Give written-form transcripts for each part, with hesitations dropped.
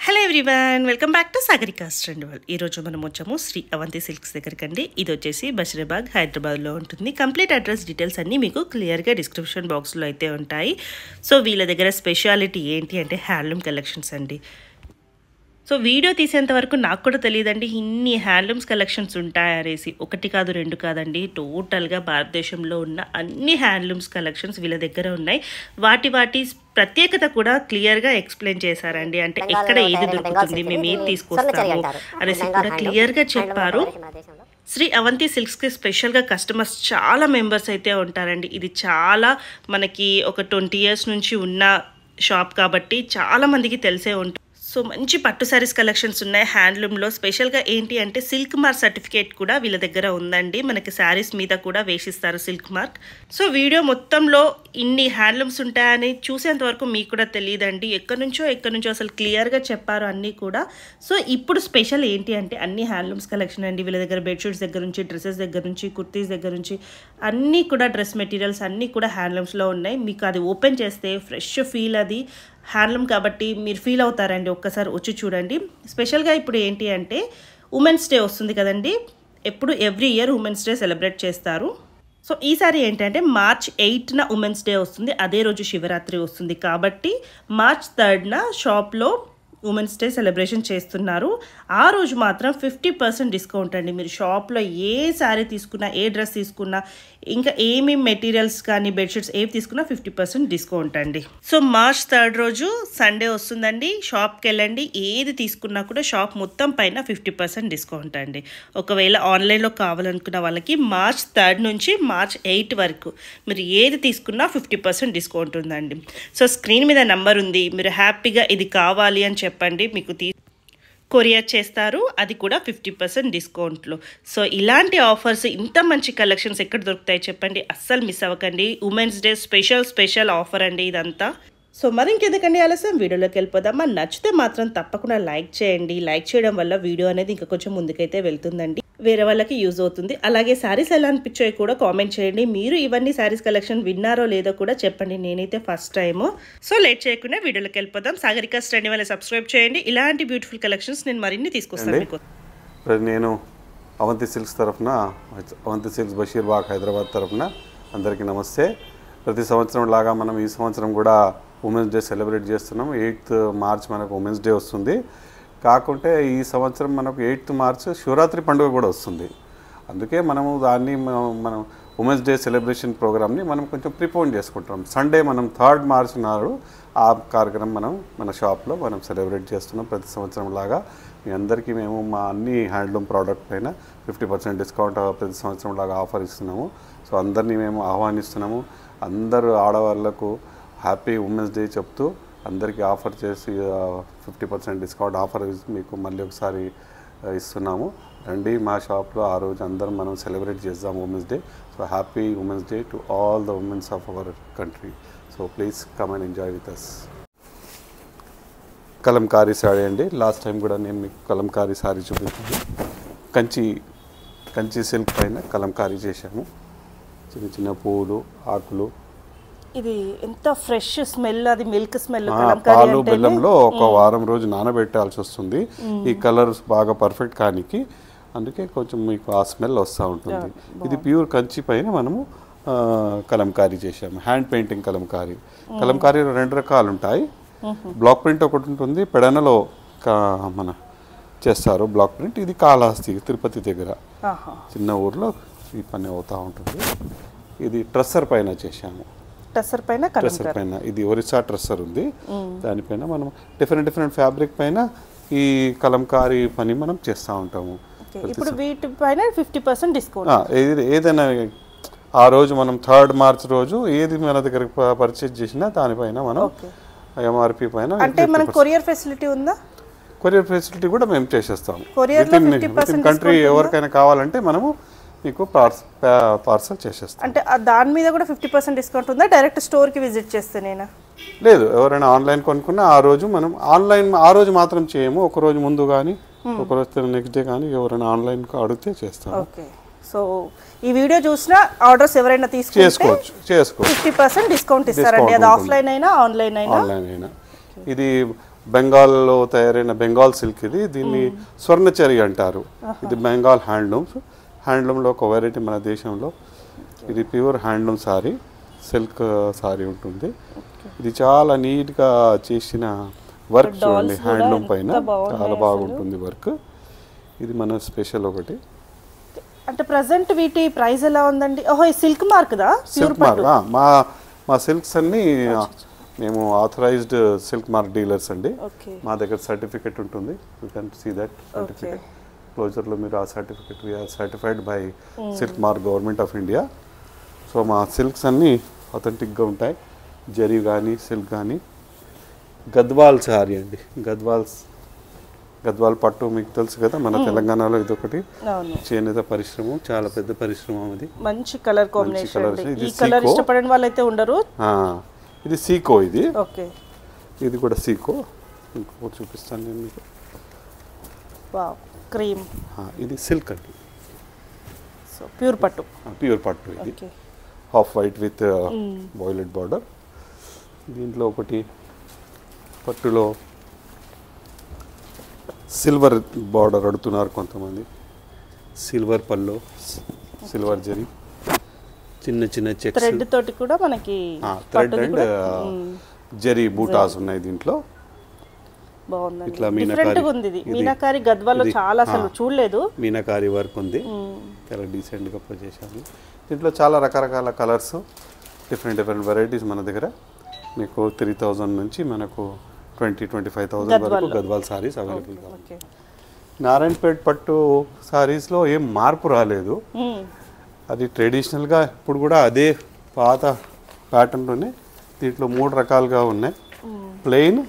Hello everyone, welcome back to Sagarika's trend world. ఈరోజు మనం వచ్చాము శ్రీ అవంతి సిల్క్స్ దగ్గరికి అండి. ఇది వచ్చేసి బషీరాబాద్ హైదరాబాద్లో ఉంటుంది. కంప్లీట్ అడ్రస్ డీటెయిల్స్ అన్నీ మీకు క్లియర్గా డిస్క్రిప్షన్ బాక్స్లో అయితే ఉంటాయి. సో వీళ్ళ దగ్గర స్పెషాలిటీ ఏంటి అంటే హ్యాండ్లూమ్ కలెక్షన్స్ అండి. సో వీడియో తీసేంత వరకు నాకు కూడా తెలియదండి ఇన్ని హ్యాండ్లూమ్స్ కలెక్షన్స్ ఉంటాయనేసి. ఒకటి కాదు రెండు కాదండి, టోటల్గా భారతదేశంలో ఉన్న అన్ని హ్యాండ్లూమ్స్ కలెక్షన్స్ వీళ్ళ దగ్గర ఉన్నాయి. వాటి ప్రత్యేకత కూడా క్లియర్గా ఎక్స్ప్లెయిన్ చేశారండి. అంటే ఎక్కడ ఏది దొరుకుతుంది, మేము ఏది తీసుకొస్తాము అనేసి కూడా క్లియర్గా చెప్పారు. శ్రీ అవంతి సిల్క్స్కి స్పెషల్గా కస్టమర్స్ చాలా మెంబర్స్ అయితే ఉంటారండి. ఇది చాలా మనకి ఒక 20 years నుంచి ఉన్న షాప్ కాబట్టి చాలా మందికి తెలిసే ఉంటుంది. సో మంచి పట్టు శారీస్ కలెక్షన్స్ ఉన్నాయి హ్యాండ్లూమ్లో. స్పెషల్గా ఏంటి అంటే సిల్క్ మార్క్ సర్టిఫికేట్ కూడా వీళ్ళ దగ్గర ఉందండి. మనకి శారీస్ మీద కూడా వేసిస్తారు సిల్క్ మార్క్. సో వీడియో మొత్తంలో ఇన్ని హ్యాండ్లూమ్స్ ఉంటాయని చూసేంత వరకు మీకు కూడా తెలియదండి. ఎక్కడి నుంచో అసలు క్లియర్గా చెప్పారు అన్నీ కూడా. సో ఇప్పుడు స్పెషల్ ఏంటి అంటే అన్ని హ్యాండ్లూమ్స్ కలెక్షన్ అండి. వీళ్ళ దగ్గర బెడ్షీట్స్ దగ్గర నుంచి, డ్రెస్సెస్ దగ్గర నుంచి, కుర్తీస్ దగ్గర నుంచి అన్నీ కూడా డ్రెస్ మెటీరియల్స్ అన్నీ కూడా హ్యాండ్లూమ్స్లో ఉన్నాయి. మీకు అది ఓపెన్ చేస్తే ఫ్రెష్ ఫీల్, అది హ్యాండ్లూమ్ కాబట్టి మీరు ఫీల్ అవుతారండి. ఒక్కసారి వచ్చి చూడండి. స్పెషల్గా ఇప్పుడు ఏంటి అంటే ఉమెన్స్ డే వస్తుంది కదండి. Every year women's day celebrate చేస్తారు. సో ఈసారి ఏంటంటే March 8న ఉమెన్స్ డే వస్తుంది. అదే రోజు శివరాత్రి వస్తుంది కాబట్టి March 3న షాప్లో ఉమెన్స్ డే సెలబ్రేషన్ చేస్తున్నారు. ఆ రోజు మాత్రం 50% డిస్కౌంట్ అండి. మీరు షాప్లో ఏ శారీ తీసుకున్నా, ఏ డ్రెస్ తీసుకున్నా, ఇంకా ఏమి మెటీరియల్స్ కానీ బెడ్షీట్స్ ఏవి తీసుకున్నా 50% డిస్కౌంట్ అండి. సో March 3 రోజు సండే వస్తుందండి. షాప్కి వెళ్ళండి. ఏది తీసుకున్నా కూడా షాప్ మొత్తం పైన 50% డిస్కౌంట్ అండి. ఒకవేళ ఆన్లైన్లో కావాలనుకున్న వాళ్ళకి March 3 నుంచి March 8 వరకు మీరు ఏది తీసుకున్నా 50% డిస్కౌంట్ ఉందండి. సో స్క్రీన్ మీద నెంబర్ ఉంది. మీరు హ్యాపీగా ఇది కావాలి అని చెప్పండి, మీకు కొరియర్ చేస్తారు. అది కూడా 50% డిస్కౌంట్లో. సో ఇలాంటి ఆఫర్స్, ఇంత మంచి కలెక్షన్స్ ఎక్కడ దొరుకుతాయి చెప్పండి. అస్సలు మిస్ అవ్వకండి. ఉమెన్స్ డే స్పెషల్ ఆఫర్ అండి ఇదంతా. సో మరి ఇంకెందుకండి ఆలస్యం, వీడియోలోకి వెళ్ళిపోదామా. నచ్చితే మాత్రం తప్పకుండా లైక్ చేయండి. లైక్ చేయడం వల్ల వీడియో అనేది ఇంకా కొంచెం ముందుకైతే వెళ్తుందండి, వేరే వాళ్ళకి యూజ్ అవుతుంది. అలాగే శారీస్ ఎలా అనిపించాయో కూడా కామెంట్ చేయండి. మీరు ఇవన్నీ శారీస్ కలెక్షన్ విన్నారో లేదో కూడా చెప్పండి. నేనైతే ఫస్ట్ టైము. సో లేట్ చేయకుండా వీడియోలోకి వెళ్ళిపోదాం. సాగరికాస్ ట్రెండ్ వల్ల సబ్స్క్రైబ్ చేయండి. ఇలాంటి బ్యూటిఫుల్ కలెక్షన్స్ నేను మరిన్ని తీసుకొస్తాను మీకు. నేను అవంతి సిల్క్స్ తరఫున, అవంతి సిల్క్స్ బషీర్బాగ్ హైదరాబాద్ తరఫున అందరికీ నమస్తే. ప్రతి సంవత్సరం లాగా మనం ఈ సంవత్సరం కూడా ఉమెన్స్ డే సెలబ్రేట్ చేస్తున్నాం. 8th March మనకు ఉమెన్స్ డే వస్తుంది. కాకుంటే ఈ సంవత్సరం మనకు 8th March శివరాత్రి పండుగ కూడా వస్తుంది. అందుకే మనము దాన్ని మనం ఉమెన్స్ డే సెలబ్రేషన్ ప్రోగ్రామ్ని మనం కొంచెం ప్రిపోన్ చేసుకుంటాం. సండే మనం 3rd March నాడు ఆ కార్యక్రమం మన షాప్లో మనం సెలబ్రేట్ చేస్తున్నాం. ప్రతి సంవత్సరం లాగా మీ అందరికీ మేము మా అన్ని హ్యాండ్లూమ్ ప్రోడక్ట్ పైన 50% డిస్కౌంట్ ప్రతి సంవత్సరం లాగా ఆఫర్ ఇస్తున్నాము. సో అందరినీ మేము ఆహ్వానిస్తున్నాము. అందరూ ఆడవాళ్లకు హ్యాపీ ఉమెన్స్ డే చెప్తూ అందరికీ ఆఫర్ చేసి 50% డిస్కౌంట్ ఆఫర్ మీకు మళ్ళీ ఒకసారి ఇస్తున్నాము. రండి మా షాప్లో. ఆ రోజు అందరం మనం సెలబ్రేట్ చేద్దాం women's day. So happy women's day to all the women's of our country. So please come and enjoy with us. Kalamkari sari అండి. లాస్ట్ టైం కూడా నేను మీకు కలంకారీ సారీ చూపించాను. కంచి సిల్క్ పైన కలంకారీ చేశాము. చిన్న చిన్న పువ్వులు, ఆకులు. ఇది ఎంత ఫ్రెష్ స్మెల్, అది మిల్క్ స్మెల్. పాలు బెల్లంలో ఒక వారం రోజు నానబెట్టాల్సి వస్తుంది ఈ కలర్స్ బాగా పర్ఫెక్ట్ కానికి. అందుకే కొంచెం మీకు ఆ స్మెల్ వస్తూ ఉంటుంది. ఇది ప్యూర్ కంచి పైన మనము కలంకారీ చేసాము. Hand painting Kalamkari. కలంకారీలో 2 రకాలు ఉంటాయి. బ్లాక్ ప్రింట్ ఒకటి ఉంటుంది, పెడనలో మన చేస్తారు బ్లాక్ ప్రింట్. ఇది కాళహస్తి తిరుపతి దగ్గర చిన్న ఊర్లో ఈ పని అవుతూ ఉంటుంది. ఇది ట్రెస్సర్ పైన చేశాము. ట్రెస్సర్ పైన ఇది ఒరిస్సా ట్రెస్సర్ ఉంది. దానిపైన మనం డిఫరెంట్ ఫ్యాబ్రిక్ పైన ఈ కలంకారీ పని మనం చేస్తూ ఉంటాము. ఇప్పుడు వీటిపైన 50% డిస్కౌంట్. ఏదైనా ఆ రోజు మనం 3rd March రోజు ఏది మన దగ్గర పర్చేజ్ చేసినా దానిపైన మనం MRP పైన. అంటే మనకు కొరియర్ ఫెసిలిటీ ఉందా? కొరియర్ ఫెసిలిటీ కూడా మేము చేసేస్తాము. కొరియర్ కంట్రీ ఎవరికైనా కావాలంటే మనము మీకు పార్సల్ చేసేస్తాం. అంటే దాని మీద కూడా 50% డిస్కౌంట్ ఉందా? డైరెక్ట్ స్టోర్కి విజిట్ చేస్తే నేను లేదు. ఎవరైనా ఆన్లైన్ కొనుక్కున్నా ఆ రోజు మనం ఆన్లైన్ ఆ రోజు మాత్రం చేయము. ఒక రోజు ముందు కానీ, ఒక రోజు నెక్స్ట్ డే కానీ ఎవరైనా ఆన్లైన్ అడిగితే చేస్తాం. ఓకే. సో ఈ వీడియో చూసినా ఆర్డర్స్ ఎవరైనా తీసుకుంటే చేసుకోవచ్చు. 50% డిస్కౌంట్ ఇస్తారండి. అది ఆఫ్లైన్ అయినా ఆన్లైన్ అయినా. ఇది బెంగాల్లో తయారైన బెంగాల్ సిల్క్ ఇది. దీన్ని స్వర్ణచరి అంటారు. ఇది బెంగాల్ హ్యాండ్లూమ్స్. హ్యాండ్లూమ్లో ఒక వెరైటీ మన దేశంలో. ఇది pure handloom sorry, silk sorry ఉంటుంది. ఇది చాలా నీట్గా చేసిన వర్క్ చూడండి, హ్యాండ్లూమ్ పైన చాలా బాగుంటుంది వర్క్. ఇది మన స్పెషల్ ఒకటి. అంటే ప్రెసెంట్ వీటి ప్రైస్ ఎలా ఉందండి? ఓహో, సిల్క్ మార్క్దా? సిల్క్ మార్క్ మా సిల్క్స్ అన్ని మేము ఆథరైజ్డ్ సిల్క్ మార్క్ డీలర్స్ అండి. మా దగ్గర సర్టిఫికెట్ ఉంటుంది. You can see that certificate క్లోజర్లో మీరు ఆ certificate we are certified by silk mark government of India. So మా సిల్క్స్ అన్నీ అథెంటిక్గా ఉంటాయి. జరీ కానీ సిల్క్ కానీ. గద్వాల్ సారీ అండి, గద్వాల్ పట్టు మీకు తెలుసు కదా, మన తెలంగాణలో ఇదొకటి చేనేత పరిశ్రమ, చాలా పెద్ద పరిశ్రమ. అది మంచి కలర్ కాంబినేషన్. ఈ కలర్ ఇష్టపడని వాళ్ళైతే ఉండరు. ఇది సీకో. ఇది కూడా సీకో. ఇంకొకటి చూపిస్తాను నేను మీకు. క్రీమ్. ఇది సిల్క్ అండి, ప్యూర్ పట్టు. ఇది half white with boiled border. దీంట్లో ఒకటి పట్టులో సిల్వర్ బార్డర్ అడుగుతున్నారు కొంతమంది. సిల్వర్ పల్లో, సిల్వర్ జరీ, చిన్న చిన్న చెక్స్, థ్రెడ్ తోటి కూడా మనకి థ్రెడ్ అండ్ జరీ బూటాస్ ఉన్నాయి దీంట్లో. బాగుంది. ఇట్లా మీనాకారి గద్వాల్లో చాలా అసలు చూడలేదు. మీనాకారి వర్క్ ఉంది, చాలా డీసెంట్గా చేశాము. దీంట్లో చాలా రకరకాల కలర్స్, డిఫరెంట్ వెరైటీస్ మన దగ్గర. మీకు 3000 నుంచి మనకు 20-25,000 వరకు గద్వాల్ సారీస్ అవైలబుల్గా ఉంటాయి. నారాయణపేట్ పట్టు సారీస్లో ఏం మార్పు రాలేదు. అది ట్రెడిషనల్గా ఇప్పుడు కూడా అదే పాత ప్యాటర్న్లోనే. దీంట్లో 3 రకాలుగా ఉన్నాయి. ప్లెయిన్,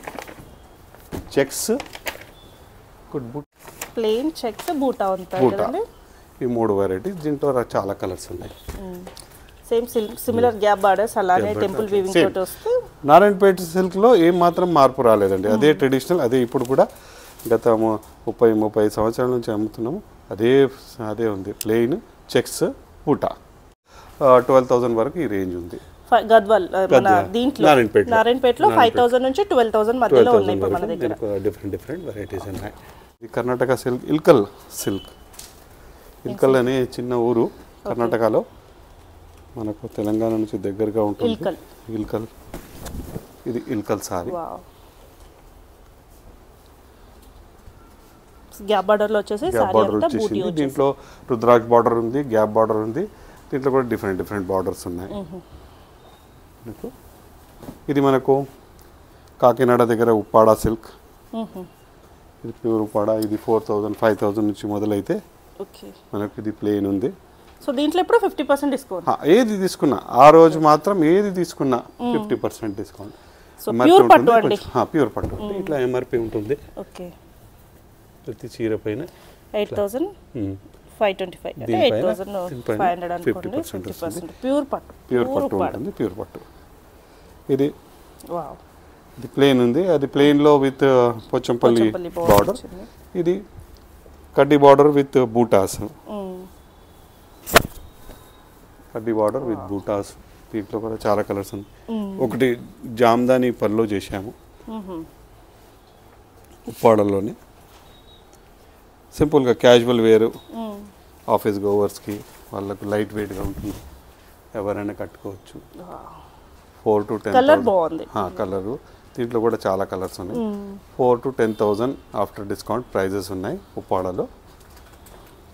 చెక్స్, ప్లెయిన్, చెక్స్, బూటా ఉంటాయి. ఈ 3 వెరైటీస్. దీంట్లో చాలా కలర్స్ ఉన్నాయి. సేమ్ సిమిలర్ గ్యాప్ బార్డర్స్, అలానే టెంపుల్ వీవింగ్ తోటి వస్తే. నారాయణపేట సిల్క్లో ఏం మాత్రం మార్పు రాలేదండి. అదే ట్రెడిషనల్, అదే ఇప్పుడు కూడా గత 30 సంవత్సరాల నుంచి అమ్ముతున్నాము. అదే ఉంది. ప్లెయిన్, చెక్స్, బూటా. 12,000 వరకు ఈ రేంజ్ ఉంది. గద్వాల్ దీంట్లో నారాయణపేటలో 5,000 నుంచి 12,000 మధ్యలో ఉన్నాయి మన దగ్గర. డిఫరెంట్ వెరైటీస్ ఉన్నాయి. ఇది కర్ణాటక సిల్క్, ఇల్కల్ సిల్క్. ఇల్కల్ అనే చిన్న ఊరు కర్ణాటకలో, మనకు తెలంగాణ నుంచి దగ్గరగా ఉంటుంది. ఇల్కల్. ఇది ఇల్కల్ సారీ. గ్యాప్ బార్డర్లో వచ్చేసి దీంట్లో రుద్రాక్ష బార్డర్ ఉంది, గ్యాప్ బార్డర్ ఉంది. దీంట్లో కూడా డిఫరెంట్ బార్డర్స్ ఉన్నాయి. ఇది మనకు కాకినాడ దగ్గర ఉప్పాడ సిల్క్. ఇది ప్యూర్ ఉప్పాడ. ఇది 4,000, 5,000 నుంచి మొదలైతే మనకు ఇది ప్లెయిన్ ఉంది. సో దీంట్లో ఇప్పుడు 50% డిస్కౌంట్. ఏది తీసుకున్నా ఆ రోజు మాత్రం, ఏది తీసుకున్నా 50% డిస్కౌంట్. ప్యూర్ పట్టు అండి. ప్యూర్ పట్టు. ఇట్లా ఎంఆర్పి ఉంటుంది. ప్రతి చీర పైన 8,525 అంటే 8,500 అనుకోండి. 50% ప్యూర్ పట్టు. ఉంటుంది ప్యూర్ పట్టు. ఇది ప్లెయిన్ ఉంది. అది ప్లెయిన్లో విత్ పోచంపల్లి బార్డర్. ఇది కడ్డీ బార్డర్ విత్ బూటాస్. కడ్డీ బార్డర్ విత్ బూటాస్. దీంట్లో కూడా చాలా కలర్స్ ఉంది. ఒకటి జామ్దాని పల్లో చేశాము ఉప్పాడలోనే. సింపుల్గా క్యాజువల్ వేరు, ఆఫీస్ గోవర్స్కి వాళ్ళకు లైట్ వెయిట్గా ఉంటుంది, ఎవరైనా కట్టుకోవచ్చు. 4 to 10,000 కలరు. దీంట్లో కూడా చాలా కలర్స్ ఉన్నాయి. 4 to 10,000 ఆఫ్టర్ డిస్కౌంట్ ప్రైజెస్ ఉన్నాయి ఉప్పాడలో.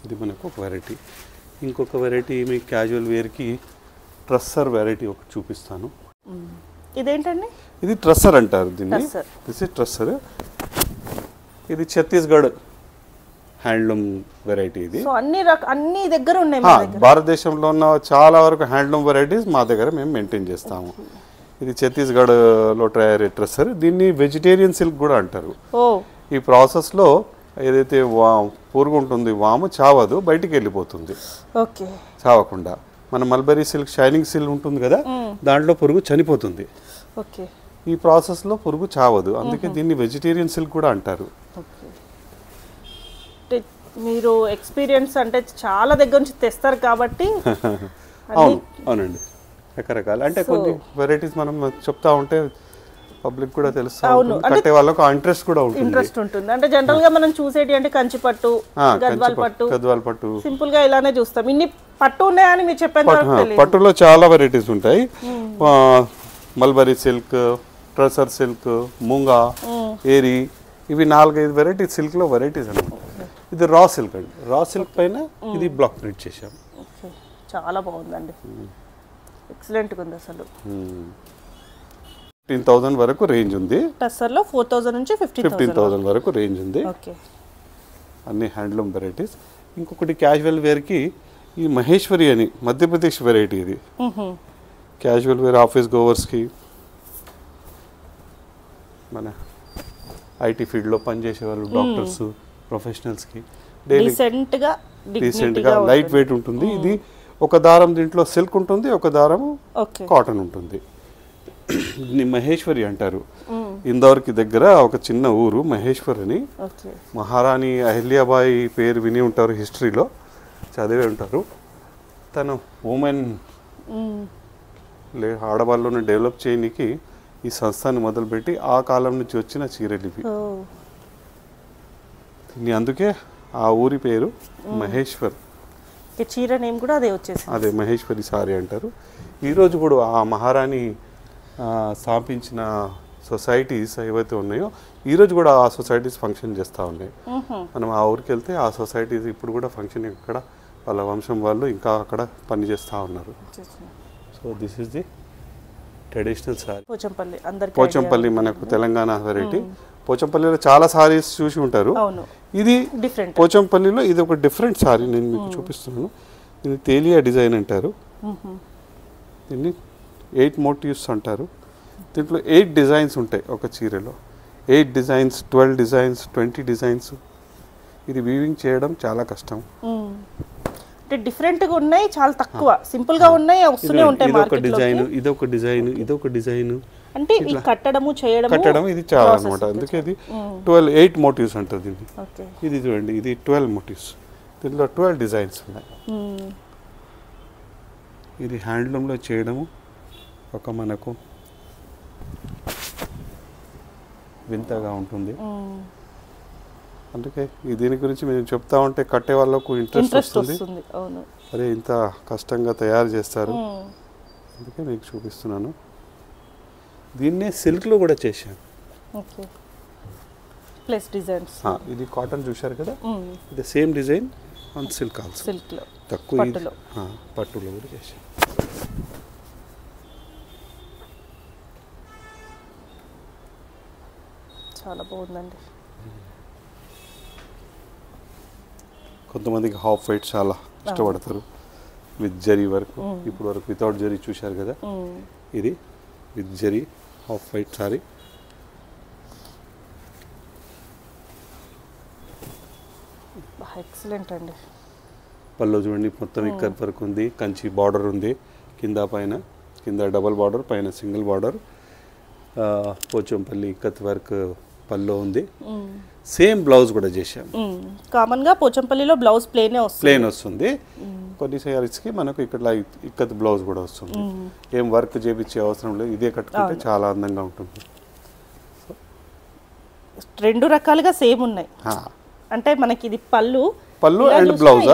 ఇది మనకు ఒక వెరైటీ. ఇంకొక వెరైటీ మీకు క్యాజువల్ వేర్కి ట్రస్సర్ వెరైటీ ఒకటి చూపిస్తాను. ఇదేంటండి? ఇది ట్రస్సర్ అంటారు దీన్ని. This is tussar. ఇది ఛత్తీస్గఢ్ హ్యాండ్లూమ్ వెరైటీ. ఇది అన్ని దగ్గర ఉన్నాయి. భారతదేశంలో ఉన్న చాలా వరకు హ్యాండ్లూమ్ వెరైటీస్ మా దగ్గర మేము మెయింటైన్ చేస్తాము. ఇది ఛత్తీస్గఢ్లో తయారయ్యే ట్రస్సర్. దీన్ని వెజిటేరియన్ సిల్క్ కూడా అంటారు. ఈ ప్రాసెస్లో ఏదైతే పురుగు ఉంటుంది, వాము చావదు, బయటికి వెళ్ళిపోతుంది. చావకుండా మన మల్బరీ సిల్క్, షైనింగ్ సిల్క్ ఉంటుంది కదా, దాంట్లో పురుగు చనిపోతుంది. ఈ ప్రాసెస్లో పురుగు చావదు, అందుకే దీన్ని వెజిటేరియన్ సిల్క్ కూడా అంటారు. మీరు ఎక్స్పీరియన్స్ అంటే చాలా దగ్గర నుంచి తెస్తారు కాబట్టి. అవునండి, రకరకాల అంటే కొన్ని వెరైటీస్ మనం చెప్తా ఉంటే పబ్లిక్ కూడా తెలుస్తా ఉంటుంది, కట్టే వాళ్ళకు ఇంట్రెస్ట్ కూడా ఉంటుంది. ఇంట్రెస్ట్ ఉంటుంది. అంటే జనరల్ గా మనం చూసేటి అంటే కంచి పట్టు, గద్వాల్ పట్టు సింపుల్ గా ఇలానే చూస్తాం. ఇన్ని పట్టు ఉన్నాయని మీరు చెప్పేంత పట్టులో చాలా వెరైటీస్ ఉంటాయి. మల్బరీ సిల్క్, ట్రెసర్ సిల్క్, ముంగా, ఏరి, ఇవి 4-5 వెరైటీస్ సిల్క్ లో వెరైటీస్ అన్నమాట. ఇది రా సిల్క్ అండి. రా సిల్క్ పైన ఇది బ్లాక్ ప్రింట్ చేశాం. చాలా బాగుందండి, ఎక్సలెంట్ గా ఉంది అసలు. 15,000 వరకు రేంజ్ ఉంది. టస్సర్ లో 4,000 నుంచి 15,000 వరకు రేంజ్ ఉంది. ఓకే, అన్ని హ్యాండ్లూమ్ వెరైటీస్. ఇంకొకటి క్యాజువల్ వేర్ కి ఈ మహేశ్వరి అని మధ్యప్రదేశ్ వెరైటీ. ఇది క్యాజువల్ వేర్ ఆఫీస్ గోవర్స్ కి, మన ఐటీ ఫీల్డ్ లో పనిచేసే వాళ్ళు, డాక్టర్స్, ప్రొఫెషనల్స్ కి డీసెంట్ గా లైట్ వెయిట్ ఉంటుంది. ఇది ఒక దారం దీంట్లో సిల్క్ ఉంటుంది, ఒక దారం కాటన్ ఉంటుంది. దీన్ని మహేశ్వరి అంటారు. ఇందోర్కి దగ్గర ఒక చిన్న ఊరు మహేశ్వర్ అని. మహారాణి అహిల్యాబాయి పేరు విని ఉంటారు, హిస్టరీలో చదివే ఉంటారు. తను ఉమెన్ ఆడవాళ్ళను డెవలప్ చేయడానికి ఈ సంస్థని మొదలుపెట్టి ఆ కాలం నుంచి వచ్చిన చీరలు ఇవి. అందుకే ఆ ఊరి పేరు మహేశ్వర్. చీర నేమ్ కూడా అదే వచ్చేసి అదే మహేశ్వరి సారీ అంటారు. ఈరోజు కూడా ఆ మహారాణి స్థాపించిన సొసైటీస్ ఏవైతే ఉన్నాయో ఈరోజు కూడా ఆ సొసైటీస్ ఫంక్షన్ చేస్తూ ఉన్నాయి. మనం ఆ ఊరికి వెళ్తే ఆ సొసైటీస్ ఇప్పుడు కూడా ఫంక్షన్, ఇక్కడ వాళ్ళ వంశం వాళ్ళు ఇంకా అక్కడ పనిచేస్తూ ఉన్నారు. So this is the traditional sari. Pochampally మనకు తెలంగాణ వెరైటీ. పోచంపల్లిలో చాలా సారీస్ చూసి ఉంటారు. ఇది పోచంపల్లిలో ఇది ఒక డిఫరెంట్ సారీ. నేను మీకు చూపిస్తున్నాను. ఇది తేలియా డిజైన్ అంటారు. దీన్ని 8 మోటివ్స్ అంటారు. దీంట్లో 8 డిజైన్స్ ఉంటాయి ఒక చీరలో. 8 డిజైన్స్, 12 డిజైన్స్, 20 డిజైన్స్. ఇది వీవింగ్ చేయడం చాలా కష్టం. డిఫరెంట్ గా ఉన్నాయి, చాలా తక్కువ సింపుల్ గా ఉన్నాయి, వస్తూనే ఉంటాయి. ఇదొక డిజైన్, ఇదొక డిజైన్, ఇదొక డిజైన్. అంటే ఈ కట్టడం ఇది చాలా అన్నమాట. అందుకే ఇది 8 మోటివ్స్ అంటారు దీన్ని. ఇది చూడండి, ఇది 12 మోటివ్స్. దీంట్లో 12 డిజైన్స్ ఉన్నాయి. ఇది హ్యాండ్లూమ్లో చేయడము ఒక మనకు వింతగా ఉంటుంది. అందుకే దీని గురించి మేము చెప్తా ఉంటే కట్టే వాళ్ళకు ఇంట్రెస్ట్ వస్తుంది. అరే ఇంత కష్టంగా తయారు చేస్తారు, అందుకే మీకు చూపిస్తున్నాను. దీన్నే సిల్క్లో కూడా చేశాను. ఇది కాటన్ చూశారు కదా, ఇది same design on silk also. తక్కువ పట్టులో కూడా చేశాను. చాలా బాగుందండి. కొంతమందికి హాఫ్ వైట్ చాలా ఇష్టపడతారు విత్ జరీ వర్క్. ఇప్పుడు వరకు వితౌట్ జరీ చూశారు కదా, ఇది with zari half white sorry. Excellent అండి. పళ్ళు చూడండి, మొత్తం ఇక్కత్ వర్క్ ఉంది, కంచి బార్డర్ ఉంది, కింద పైన, కింద డబల్ బార్డర్, పైన single border. Pochampally ikat work పళ్ళు ఉంది. సేమ్ బ్లౌజ్ కూడా చేశాం. కామన్ గా పోచంపల్లిలో బ్లౌజ్ ప్లేన్ వస్తుంది. కొన్ని సారీస్కి మనకు ఇక్కడ ఇక్కత్ బ్లౌజ్ కూడా వస్తుంది. ఏం వర్క్ చేపించే అవసరం లేదు, ఇదే కట్టుకుంటే చాలా అందంగా ఉంటుంది. రెండు రకాలుగా సేమ్ ఉన్నాయి. అంటే మనకి ఇది పళ్ళు అండ్ బ్లౌజ్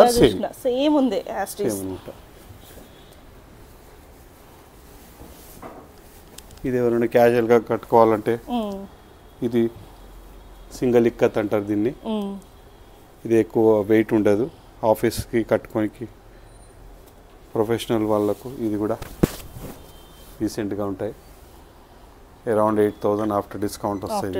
సేమ్ ఉంది. ఇది ఎవరైనా క్యాజువల్గా కట్టుకోవాలంటే ఇది సింగిల్ ఇక్కత్ అంటారు దీన్ని. ఇది ఎక్కువ వెయిట్ ఉండదు, ఆఫీస్కి కట్టుకోనికి, ప్రొఫెషనల్ వాళ్ళకు ఇది కూడా రీసెంట్గా ఉంటాయి. అరౌండ్ 8,000 ఆఫ్టర్ డిస్కౌంట్ వస్తాయి.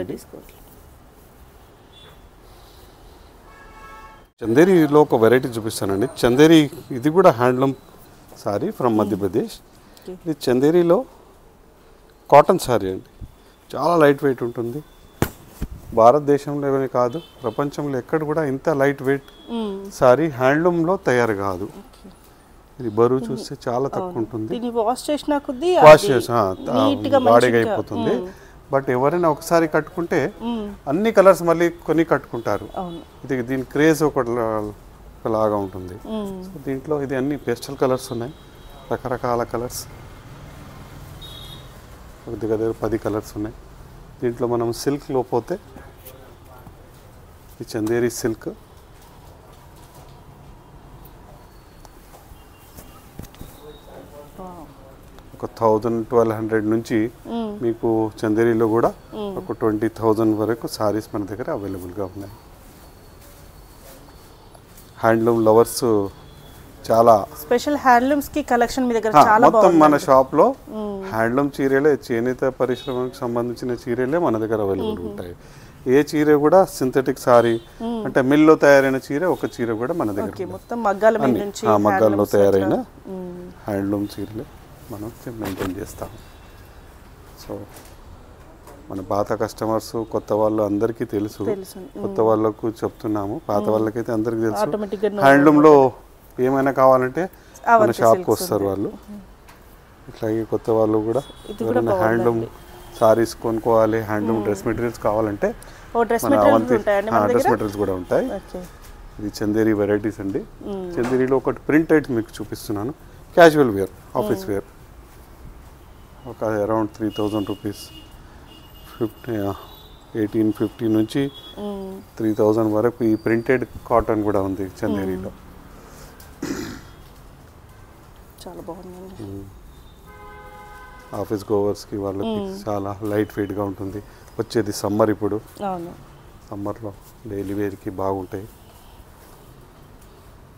చందేరీలో ఒక వెరైటీ చూపిస్తానండి. చందేరీ ఇది కూడా హ్యాండ్లూమ్ సారీ ఫ్రమ్ మధ్యప్రదేశ్. ఇది చందేరీలో కాటన్ సారీ అండి. చాలా లైట్ వెయిట్ ఉంటుంది. భారతదేశంలోనే కాదు, ప్రపంచంలో ఎక్కడ కూడా ఇంత లైట్ వెయిట్ సారీ హ్యాండ్లూమ్లో తయారు కాదు. ఇది బరువు చూస్తే చాలా తక్కువ ఉంటుంది. వాష్ బాడీగా అయిపోతుంది. బట్ ఎవరైనా ఒకసారి కట్టుకుంటే అన్ని కలర్స్ మళ్ళీ కొని కట్టుకుంటారు. దీని క్రేజ్ ఒకలాగా ఉంటుంది. దీంట్లో ఇది అన్ని పేస్టల్ కలర్స్ ఉన్నాయి, రకరకాల కలర్స్. దగ్గర 10 కలర్స్ ఉన్నాయి. దీంట్లో మనం సిల్క్లో పోతే ఈ చందేరి సిల్క్ ఒక 1000-1200 నుంచి మీకు చందేరిలో కూడా ఒక 20,000 వరకు సారీస్ మన దగ్గర అవైలబుల్గా ఉన్నాయి. హ్యాండ్లూమ్ లవర్స్ చాలా స్పెషల్ హ్యాండ్లూమ్స్ కి కలెక్షన్ మీ దగ్గర చాలా మొత్తం మన షాప్లో హ్యాండ్లూమ్ చీరలే, చేనేత పరిశ్రమకు సంబంధించిన చీరలే మన దగ్గర అవైలబుల్ ఉంటాయి. ఏ చీర కూడా సింథటిక్ సారీ అంటే మిల్లో తయారైన చీర ఒక చీర కూడా మన దగ్గర మొత్తం మగ్గాల్లో తయారైన హ్యాండ్లూమ్ చీరలే మనం మెయింటైన్ చేస్తాం. సో మన పాత కస్టమర్స్ కొత్త వాళ్ళు అందరికీ తెలుసు, కొత్త వాళ్ళకు చెప్తున్నాము, పాత వాళ్ళకైతే అందరికీ తెలుసు. హ్యాండ్లూమ్లో ఏమైనా కావాలంటే మన షాప్కి వస్తారు వాళ్ళు. ఇట్లాగే కొత్త వాళ్ళు కూడా ఎవరైనా హ్యాండ్లూమ్ సారీస్ కొనుక్కోవాలి, హ్యాండ్లూమ్ డ్రెస్ మెటీరియల్స్ కావాలంటే మన అవంతి డ్రెస్ మెటీరియల్స్ కూడా ఉంటాయి. ఇది చందేరి వెరైటీస్ అండి. చందేరిలో ఒకటి ప్రింట్ అయితే మీకు చూపిస్తున్నాను. క్యాజువల్ వేర్, ఆఫీస్ వేర్ ఒక అరౌండ్ 3,000 రూపీస్, 1850 నుంచి 3,000 వరకు ఈ ప్రింటెడ్ కాటన్ కూడా ఉంది చందేరిలో. చాలా బాగుంది. ఆఫీస్ గోవర్స్కి వాళ్ళకి చాలా లైట్ వెయిట్గా ఉంటుంది. వచ్చేది సమ్మర్, ఇప్పుడు సమ్మర్లో డైలీ వేర్కి బాగుంటాయి.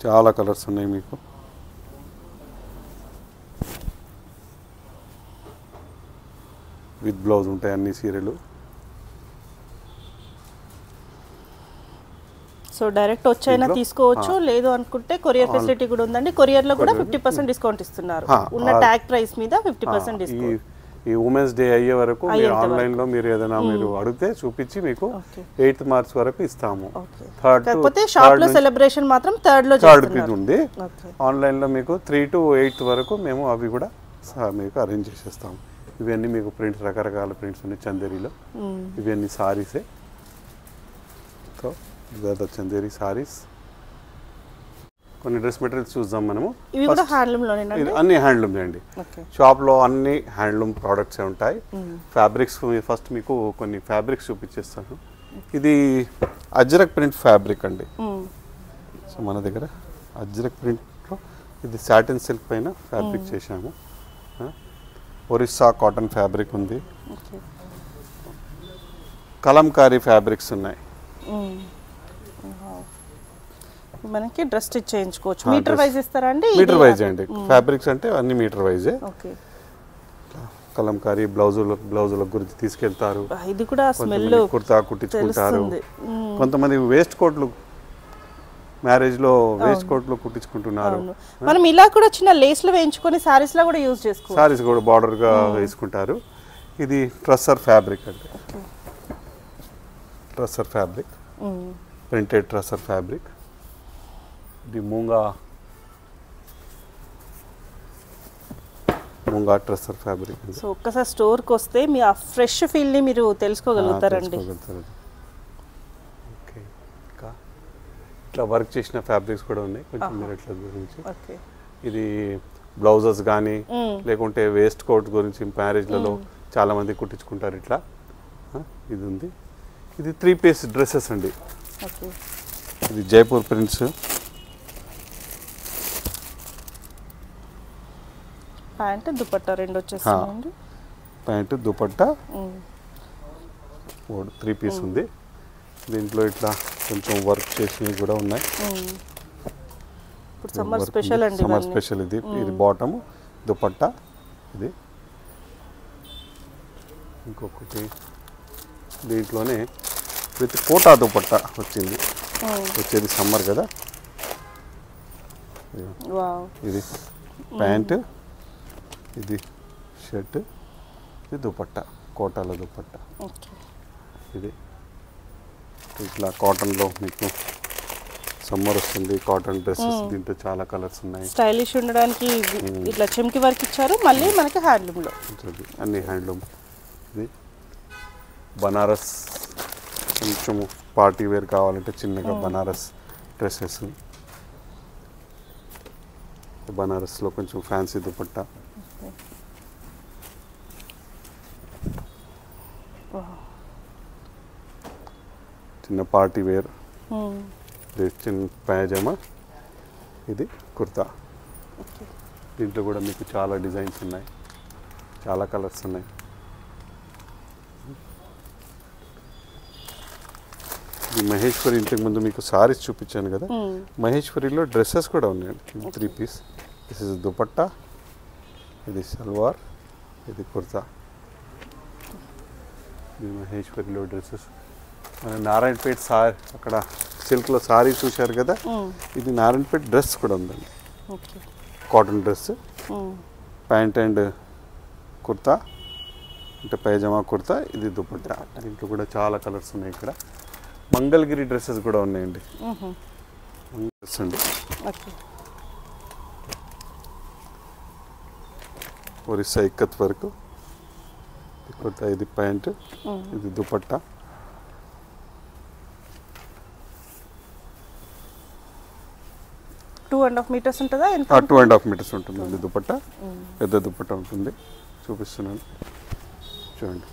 చాలా కలర్స్ ఉన్నాయి మీకు. విత్ బ్లౌజ్ ఉంటాయి అన్ని చీరలు. సో డైరెక్ట్ వచ్చైనా తీసుకోవచ్చు, లేదు అనుకుంటే కొరియర్ ఫెసిలిటీ కూడా ఉందండి. కొరియర్లో కూడా 50% డిస్కౌంట్ ఇస్తున్నారు. ఉన్న ట్యాగ్ ప్రైస్ మీద 50% డిస్కౌంట్. ఈ ఉమెన్స్ డే అయ్యే వరకు మీరు ఆన్లైన్లో మీరు ఏదైనా మీరు అడిగితే చూపించి మీకు 8th మార్చ్ వరకు ఇస్తాము. కాకపోతే షాప్లో సెలబ్రేషన్ మాత్రం 3rd కి ఉంది. ఆన్లైన్లో మీకు 3 to 8 వరకు మేము అవి కూడా మీకు అరేంజ్ చేసేస్తాము. ఇవన్నీ మీకు ప్రింట్స్, రకరకాల ప్రింట్స్ ఉన్నాయి చందేరిలో. ఇవన్నీ సారీసే. సో ఇదే చందేరి సారీస్. కొన్ని డ్రెస్ మెటీరియల్స్ చూద్దాం మనము. అన్ని హ్యాండ్లూమ్ అండి. షాప్లో అన్ని హ్యాండ్లూమ్ ప్రోడక్ట్సే ఉంటాయి. ఫ్యాబ్రిక్స్ ఫస్ట్ మీకు కొన్ని ఫ్యాబ్రిక్స్ చూపించేస్తాను. ఇది అజ్రక్ ప్రింట్ ఫ్యాబ్రిక్ అండి. సో మన దగ్గర అజ్రక్ ప్రింట్లో ఇది సాటిన్ సిల్క్ పైన ఫ్యాబ్రిక్ చేశాము. ఒరిస్సా కాటన్ ఫ్యాబ్రిక్ ఉంది. కలంకారీ ఫ్యాబ్రిక్స్ ఉన్నాయి. మనకి డ్రెస్ స్టిచ్ చేయించుకోవచ్చు. మీటర్ వైజ్ ఇస్తారా అండి? మీటర్ వైజ్ అండి. ఫ్యాబ్రిక్స్ అంటే అన్ని మీటర్ వైజే. కలంకారీ బ్లౌజుల గురించి తీసుకెళ్తారు. ఇది కూడా స్మెల్ కుర్తా కుట్టించుకుంటారు. కొంతమంది వేస్ట్ కోట్లు, మ్యారేజ్లో వేస్ట్ కోట్లు కుట్టించుకుంటున్నారు. మనం ఇలా కూడా చిన్న లేస్లు వేయించుకొని సారీస్ లో కూడా యూజ్ చేసుకోవచ్చు. సారీస్ కూడా బార్డర్ గా వేసుకుంటారు. ఇది ట్రస్సర్ ఫ్యాబ్రిక్ అండి. Tussar fabric, printed tussar fabric. ఇది మూంగా ట్రస్సర్ ఫ్యాబ్రిక్. సో ఒక్కసారి స్టోర్కి వస్తే మీ ఆ ఫ్రెష్ ఫీల్ని మీరు తెలుసుకోగలుగుతారండి. ఓకే, ఇంకా ఇట్లా వర్క్ చేసిన ఫ్యాబ్రిక్స్ కూడా ఉన్నాయి కొంచెం మీరట్ల గురించి. ఇది బ్లౌజెస్ కానీ లేకుంటే వేస్ట్ కోట్ గురించి మ్యారేజ్లలో చాలా మంది కుట్టించుకుంటారు. ఇట్లా ఇది ఉంది. ఇది 3 పీస్ డ్రెస్సెస్ అండి. ఇది జైపూర్ ప్రింట్స్. ప్యాంట్ దుపట్టా రెండు వచ్చేస్తాయండి. ప్యాంట్ దుపట్టా 3 పీస్ ఉంది. దీంట్లో ఇట్లా కొంచెం వర్క్ చేసినవి కూడా ఉన్నాయి. ఇప్పుడు సమ్మర్ స్పెషల్ అండి. సమ్మర్ స్పెషల్ ఇది. ఇది బాటమ్ దుపట్టా. ఇది ఇంకొకటి దీంట్లోనే విత్ కోటా దుపట్టా వచ్చింది. వచ్చేది సమ్మర్ కదా. ఇది ప్యాంట్, ఇది షర్ట్, ఇది దుపట్టా, కోటాల దుపట్టా. ఇది ఇట్లా కాటన్లో మీకు సమ్మర్ వస్తుంది. కాటన్ డ్రెస్సెస్ దీంట్లో చాలా కలర్స్ ఉన్నాయి. స్టైలిష్ ఉండడానికి ఇట్లా చెమ్కి వర్క్ ఇచ్చారు. మళ్ళీ మనకి హ్యాండ్లూమ్లో అన్ని హ్యాండ్లూమ్. ఇది బనారస్, కొంచెం పార్టీ వేర్ కావాలంటే చిన్నగా బనారస్ డ్రెస్సెస్. బనారస్లో కొంచెం ఫ్యాన్సీ దుపట్టా. చిన్న పార్టీ వేర్, ఇది చిన్న పైజామా, ఇది కుర్తా. దీంట్లో కూడా మీకు చాలా డిజైన్స్ ఉన్నాయి, చాలా కలర్స్ ఉన్నాయి. ఇది మహేశ్వరి, ఇంతకు ముందు మీకు సారీస్ చూపించాను కదా, మహేశ్వరిలో డ్రెస్సెస్ కూడా ఉన్నాయండి. 3 పీస్. దిస్ ఇస్ దుపట్టా, ఇది సల్వార్, ఇది కుర్తా. ఇది మహేశ్వరిలో డ్రెస్సెస్. మన నారాయణపేట్ సారీ, అక్కడ సిల్క్లో సారీ చూశారు కదా, ఇది నారాయణపేట్ డ్రెస్ కూడా ఉందండి. Cotton dress, pant and kurta, అంటే పైజామా కుర్తా, ఇది దుపట్టా. దీంట్లో కూడా చాలా కలర్స్ ఉన్నాయి. ఇక్కడ మంగళగిరి డ్రెస్సెస్ కూడా ఉన్నాయండి. డ్రెస్ అండి, ఒరిస్సా ఇక్కత్ వరకు కుర్తా, ఇది ప్యాంట్, ఇది dupatta. Two and half metres ఉంటుందా? 2.5 మీటర్స్ ఉంటుందండి దుపట్టా, పెద్ద దుపట్టా ఉంటుంది. చూపిస్తున్నాను చూడండి.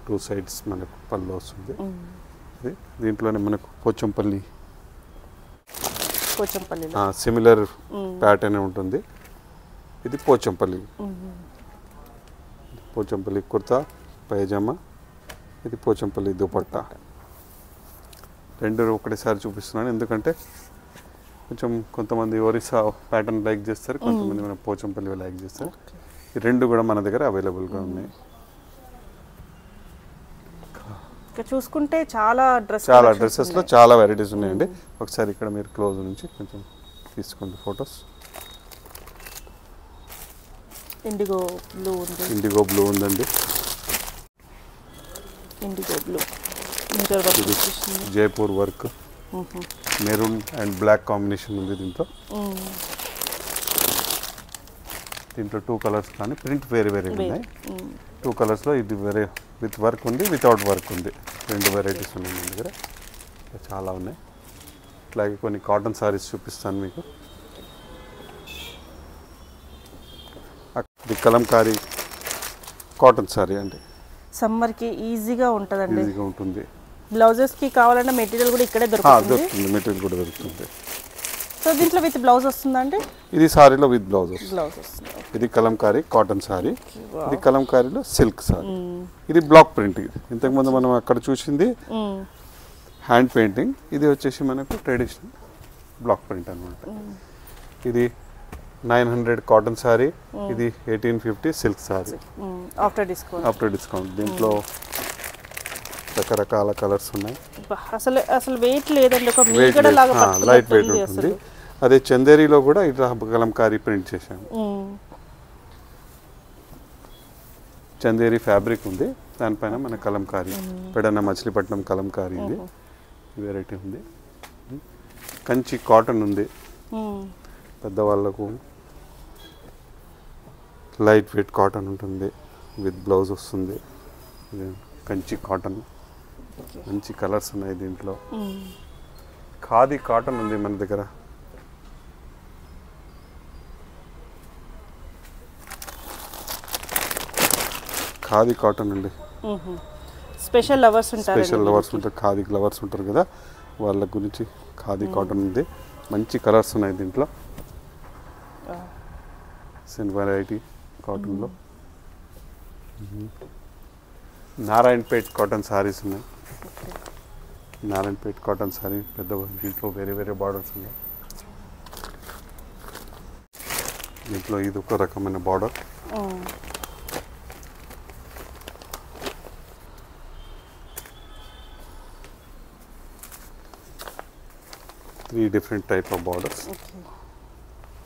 టూ సైడ్స్ మనకు పళ్ళు వస్తుంది. దీంట్లోనే మనకు పోచంపల్లి సిమిలర్ ప్యాటర్న్ ఉంటుంది. ఇది పోచంపల్లి, పోచంపల్లి కుర్తా పైజామా, ఇది పోచంపల్లి దుపట్టా. రెండు ఒకటేసారి చూపిస్తున్నాను ఎందుకంటే కొంచెం కొంతమంది ఒరిస్సా ప్యాటర్న్ లైక్ చేస్తారు, కొంతమంది మన పోచంపల్లి లైక్ చేస్తారు. ఈ రెండు కూడా మన దగ్గర అవైలబుల్గా ఉన్నాయి. చూసుకుంటే చాలా డ్రెస్సెస్లో చాలా వెరైటీస్ ఉన్నాయండి. ఒకసారి ఇక్కడ మీరు క్లోజ్ నుంచి కొంచెం తీసుకోండి ఫొటోస్. ఇండిగో బ్లూ ఉందండి, Jaipur work, maroon and black combination ఉంది దీంట్లో. దీంట్లో 2 కలర్స్ కానీ ప్రింట్ వేరే ఉన్నాయి. 2 కలర్స్లో ఇది వేరే విత్ వర్క్ ఉంది, వితౌట్ వర్క్ ఉంది. 2 వెరైటీస్ ఉన్నాయి మన దగ్గర, చాలా ఉన్నాయి. అట్లాగే కొన్ని కాటన్ సారీస్ చూపిస్తాను మీకు. ఇది కలంకారీ కాటన్ సారీ అండి, సమ్మర్కి ఈజీగా ఉంటుంది. బ్లౌజెస్కి కావాలన్నా మెటీరియల్ కూడా ఇక్కడే దొరుకుతుంది. మెటీరియల్ కూడా దొరుకుతుంది. సో దీంట్లో విత్ బ్లౌజ్ వస్తుందండి? ఇది సారీలో విత్ బ్లౌజ్ వస్తుంది. ఇది కలంకారీ కాటన్ సారీ, ఇది కలంకారీలో సిల్క్ సారీ. ఇది బ్లాక్ ప్రింట్. ఇంతకుముందు మనం అక్కడ చూసింది హ్యాండ్ పెయింటింగ్, ఇది వచ్చేసి మనకు ట్రెడిషనల్ బ్లాక్ ప్రింట్ అనమాట. ఇది 900 కాటన్ సారీ, ఇది 1850 సిల్క్ సారీ ఆఫ్టర్ డిస్కౌంట్. దీంట్లో రకరకాల కలర్స్ ఉన్నాయి. అసలు వెయిట్ లేదండి, లైట్ వెయిట్ ఉంటుంది. అదే చందేరిలో కూడా ఇట్లా కలంకారీ ప్రింట్ చేశాము. చందేరి ఫ్యాబ్రిక్ ఉంది, దానిపైన మన కలంకారీ పెడన మచిలీపట్నం కలంకారీ ఇది వెరైటీ ఉంది. కంచి కాటన్ ఉంది, పెద్దవాళ్ళకు లైట్ వెయిట్ కాటన్ ఉంటుంది, విత్ బ్లౌజ్ వస్తుంది. కంచి కాటన్, మంచి కలర్స్ ఉన్నాయి దీంట్లో. ఖాదీ కాటన్ ఉంది మన దగ్గర. ఖాదీ కాటన్ అండి, స్పెషల్ లవర్స్ ఉంటారు, ఖాదీ లవర్స్ ఉంటారు కదా, వాళ్ళ గురించి ఖాదీ కాటన్ ఉంది. మంచి కలర్స్ ఉన్నాయి దీంట్లో. వెరైటీ కాటన్లో నారాయణపేట్ కాటన్ సారీస్ ఉన్నాయి. నారాయణపేట్ కాటన్ సారీ పెద్ద, దీంట్లో వేరే వేరే బార్డర్స్ ఉన్నాయి. దీంట్లో ఇది ఒక రకమైన border. Three different type of borders.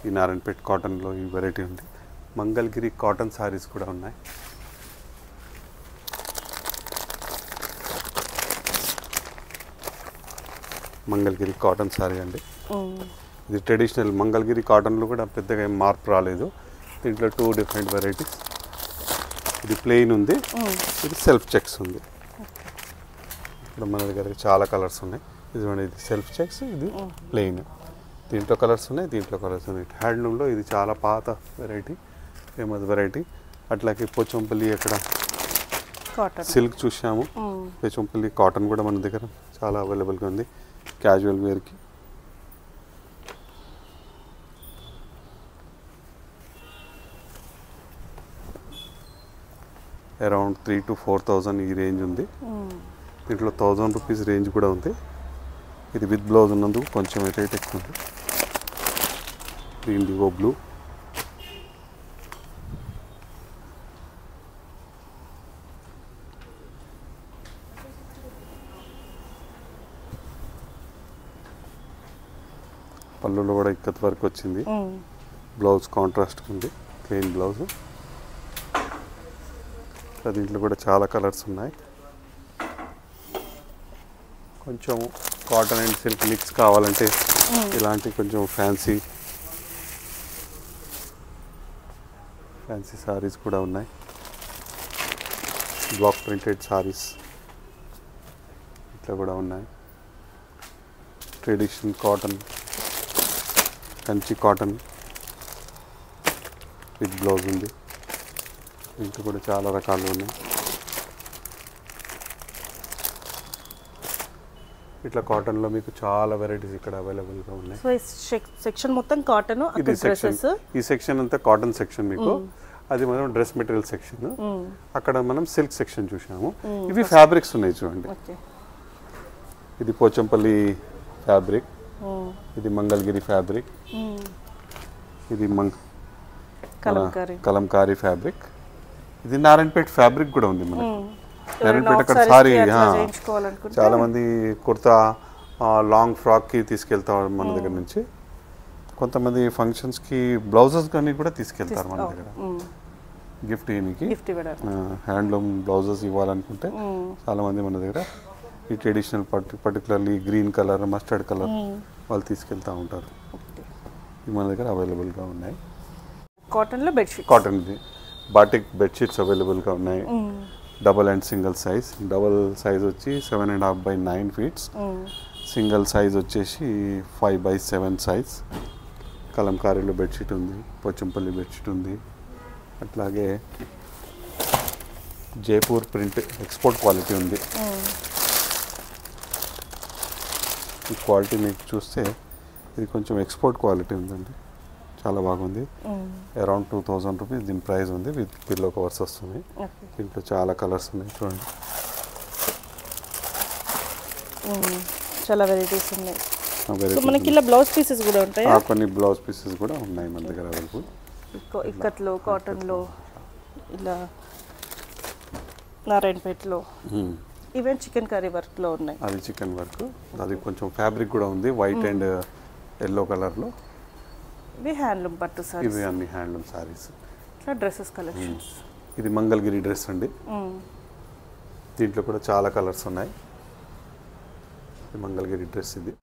ఈ నారాయణపేట్ కాటన్లో ఈ వెరైటీ ఉంది. మంగళగిరి కాటన్ సారీస్ కూడా ఉన్నాయి. మంగళగిరి కాటన్ సారీ అండి, ఇది ట్రెడిషనల్. మంగళగిరి కాటన్లో కూడా పెద్దగా ఏం మార్పు రాలేదు. దీంట్లో 2 డిఫరెంట్ వెరైటీస్. ఇది ప్లెయిన్ ఉంది, ఇది సెల్ఫ్ చెక్స్ ఉంది. ఇక్కడ మన దగ్గర చాలా కలర్స్ ఉన్నాయి. ఇది సెల్ఫ్ చెక్స్, ఇది ప్లెయిన్. దీంట్లో కలర్స్ ఉన్నాయి, దీంట్లో కలర్స్ ఉన్నాయి. హ్యాండ్లూమ్లో ఇది చాలా పాత వెరైటీ, ఫేమస్ వెరైటీ. అట్లాగే పోచంపల్లి అక్కడ కాటన్ సిల్క్ చూసాము. పోచంపల్లి కాటన్ కూడా మన దగ్గర చాలా అవైలబుల్గా ఉంది క్యాజువల్ వేర్కి. అరౌండ్ 3,000 to 4,000 ఈ రేంజ్ ఉంది. దీంట్లో 1,000 రూపీస్ రేంజ్ కూడా ఉంది. ఇది విత్ బ్లౌజ్ ఉన్నందుకు కొంచెం రేట్ ఎక్కువ ఉంది. ఇండిగో బ్లూ, పళ్ళులో కూడా ఇక్కత్ వర్క్ వచ్చింది. బ్లౌజ్ కాంట్రాస్ట్ ఉంది, ప్లెయిన్ బ్లౌజ్. దీంట్లో కూడా చాలా కలర్స్ ఉన్నాయి. కొంచెం కాటన్ అండ్ సిల్క్ మిక్స్ కావాలంటే ఇలాంటి కొంచెం ఫ్యాన్సీ సారీస్ కూడా ఉన్నాయి. బ్లాక్ ప్రింటెడ్ సారీస్ ఇట్లా కూడా ఉన్నాయి. Traditional cotton, Kanchi cotton with blouse ఉంది. ఇంట్లో కూడా చాలా రకాలు ఉన్నాయి. ఇట్లా కాటన్లో మీకు చాలా వెరైటీస్ ఇక్కడ అవైలబుల్గా ఉన్నాయి. సో ఈ సెక్షన్ మొత్తం కాటన్. ఇది సెక్షన్, ఈ సెక్షన్ అంతా కాటన్ సెక్షన్ మీకు. అది మనం డ్రెస్ మెటీరియల్ సెక్షన్. అక్కడ మనం సిల్క్ సెక్షన్ చూసాము. ఇవి ఫ్యాబ్రిక్స్ ఉన్నాయి చూడండి. ఇది పోచంపల్లి ఫ్యాబ్రిక్, ఇది మంగళగిరి ఫ్యాబ్రిక్, ఇది కలంకారీ ఫ్యాబ్రిక్, ఇది నారాయణపేట ఫ్యాబ్రిక్ కూడా ఉంది మనకి. నారాయణపేట అక్కడ సారీ చాలా మంది కుర్తా లాంగ్ ఫ్రాక్కి తీసుకెళ్తారు మన దగ్గర నుంచి. కొంతమంది ఫంక్షన్స్కి బ్లౌజెస్ కానీ కూడా తీసుకెళ్తారు మన దగ్గర. గిఫ్ట్ ఇయనికి హ్యాండ్లూమ్ బ్లౌజెస్ ఇవ్వాలనుకుంటే చాలా మంది మన దగ్గర ఈ traditional particularly green colour, mustard colour వాళ్ళు తీసుకెళ్తూ ఉంటారు. ఇవి మన దగ్గర అవైలబుల్గా ఉన్నాయి. కాటన్లో బెడ్షీట్, కాటన్ బాటిక్ బెడ్షీట్స్ అవైలబుల్గా ఉన్నాయి. Double and single size. Double size వచ్చి 7.5 by 9 feet. సింగిల్ సైజ్ వచ్చేసి 5 by 7 సైజ్. కలంకారీలో బెడ్షీట్ ఉంది, పోచంపల్లి బెడ్షీట్ ఉంది. అట్లాగే జైపూర్ ప్రింట్ ఎక్స్పోర్ట్ క్వాలిటీ ఉంది. ఈ క్వాలిటీ మీకు చూస్తే ఇది కొంచెం ఎక్స్పోర్ట్ క్వాలిటీ ఉందండి, చాలా బాగుంది. అరౌండ్ 2,000 రూపీస్ దీని ప్రైస్ ఉంది. విత్ పిల్లో కవర్స్ వస్తుంది. దీంట్లో చాలా కలర్స్ ఉన్నాయి చూడండి. చాలా వెరైటీస్ ఉన్నాయి. మనకి ఇలా బ్లౌజ్ పీసెస్ కూడా ఉంటాయి. కొన్ని బ్లౌజ్ పీసెస్ కూడా ఉన్నాయి మన దగ్గర అవైలబుల్. ఇక్కత్లో, కాటన్లో, ఇలా నారాయణపేటలో ఈవెన్ చికెన్ కర్రీ వర్క్లో ఉన్నాయి. అది చికెన్ వర్క్, అది కొంచెం ఫ్యాబ్రిక్ కూడా ఉంది వైట్ అండ్ ఎల్లో కలర్లో. ఇవి హ్యాండ్లూమ్ పట్టు సారీస్. ఇవి అన్ని హ్యాండ్లూమ్ సారీస్. ఇట్లా డ్రెస్సెస్ కలెక్షన్స్. ఇది మంగళగిరి డ్రెస్ అండి. దీంట్లో కూడా చాలా కలర్స్ ఉన్నాయి. మంగళగిరి డ్రెస్ ఇది.